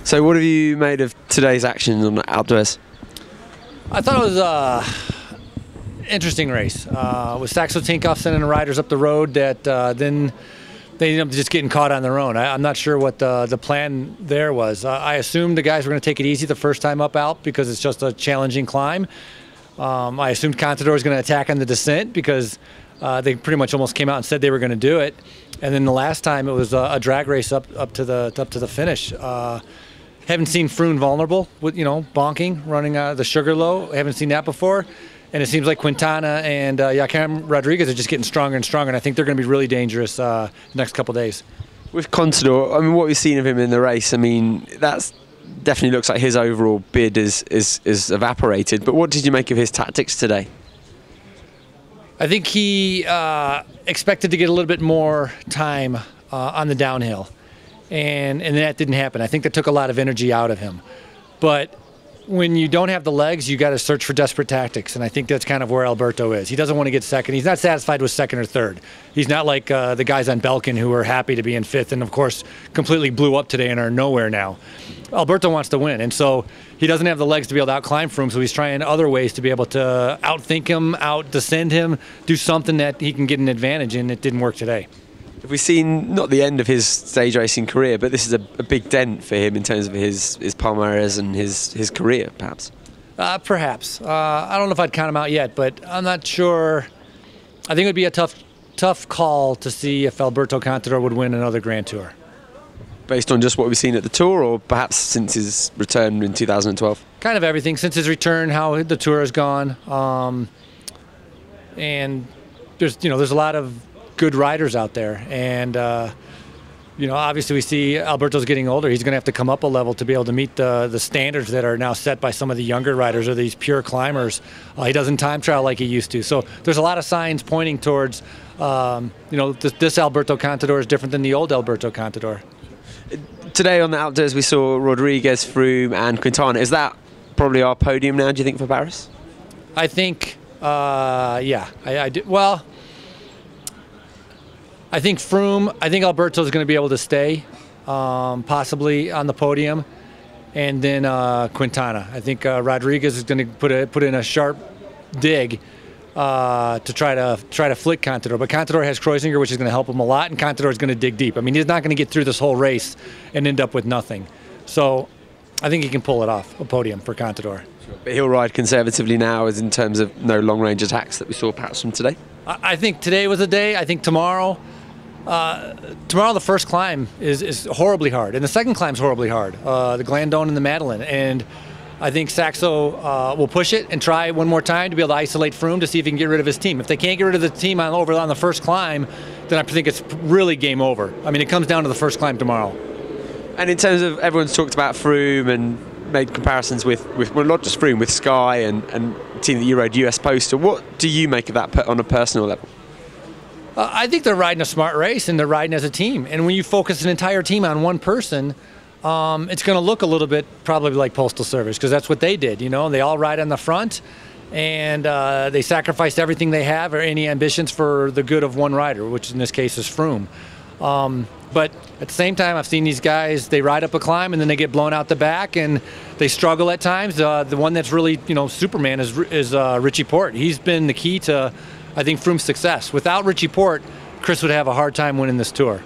So what have you made of today's action on the outdoors? I thought it was an interesting race. With Saxo Tinkoff sending the riders up the road that then they ended up just getting caught on their own. I'm not sure what the plan there was. I assumed the guys were going to take it easy the first time up out because it's just a challenging climb. I assumed Contador was going to attack on the descent because they pretty much almost came out and said they were going to do it. And then the last time it was a drag race up to the finish. Haven't seen Froome vulnerable with bonking, running the sugar low. Haven't seen that before. And it seems like Quintana and Joaquim Rodriguez are just getting stronger and stronger. And I think they're going to be really dangerous the next couple of days. With Contador, I mean, what we've seen of him in the race, I mean, that's definitely looks like his overall bid is evaporated. But what did you make of his tactics today? I think he expected to get a little bit more time on the downhill, and that didn't happen. I think that took a lot of energy out of him. But when you don't have the legs, you got to search for desperate tactics, and I think that's kind of where Alberto is. He doesn't want to get second. He's not satisfied with second or third. He's not like the guys on Belkin who are happy to be in fifth and, of course, completely blew up today and are nowhere now. Alberto wants to win, and so he doesn't have the legs to be able to out-climb Froome, so he's trying other ways to be able to outthink him, out-descend him, do something that he can get an advantage in. It didn't work today. Have we seen, not the end of his stage racing career, but this is a big dent for him in terms of his palmarès and his career, perhaps? Perhaps. I don't know if I'd count him out yet, but I'm not sure. I think it would be a tough call to see if Alberto Contador would win another Grand Tour. Based on just what we've seen at the Tour, or perhaps since his return in 2012? Kind of everything. Since his return, how the Tour has gone. And there's a lot of good riders out there, and obviously we see Alberto's getting older. He's going to have to come up a level to be able to meet the standards that are now set by some of the younger riders or these pure climbers. He doesn't time trial like he used to, so there's a lot of signs pointing towards this Alberto Contador is different than the old Alberto Contador. Today on the outdoors we saw Rodriguez, Froome and Quintana. Is that probably our podium now, do you think, for Paris? I think yeah, I do. Well, I think Froome, I think Alberto is going to be able to stay, possibly on the podium, and then Quintana. I think Rodriguez is going to put in a sharp dig to try to flick Contador. But Contador has Kreuziger, which is going to help him a lot, and Contador is going to dig deep. I mean, he's not going to get through this whole race and end up with nothing. So I think he can pull it off, a podium for Contador. But he'll ride conservatively now, as in terms of no long-range attacks that we saw perhaps from today? I think today was a day. I think tomorrow the first climb is horribly hard, and the second climb is horribly hard, the Glandon and the Madeleine. And I think Saxo will push it and try one more time to be able to isolate Froome to see if he can get rid of his team. If they can't get rid of the team on the first climb, then I think it's really game over. I mean, it comes down to the first climb tomorrow. And in terms of, everyone's talked about Froome and made comparisons with well, not just Froome, with Sky and the team that you rode, US Postal. What do you make of that on a personal level? I think they're riding a smart race, and they're riding as a team. And when you focus an entire team on one person, it's going to look a little bit probably like Postal Service, because that's what they did. They all ride on the front, and they sacrificed everything they have or any ambitions for the good of one rider, which in this case is Froome. But at the same time, I've seen these guys, they ride up a climb and then they get blown out the back and they struggle at times. The one that's really, Superman is Richie Porte. He's been the key to, I think, Froome's success. Without Richie Porte, Chris would have a hard time winning this Tour.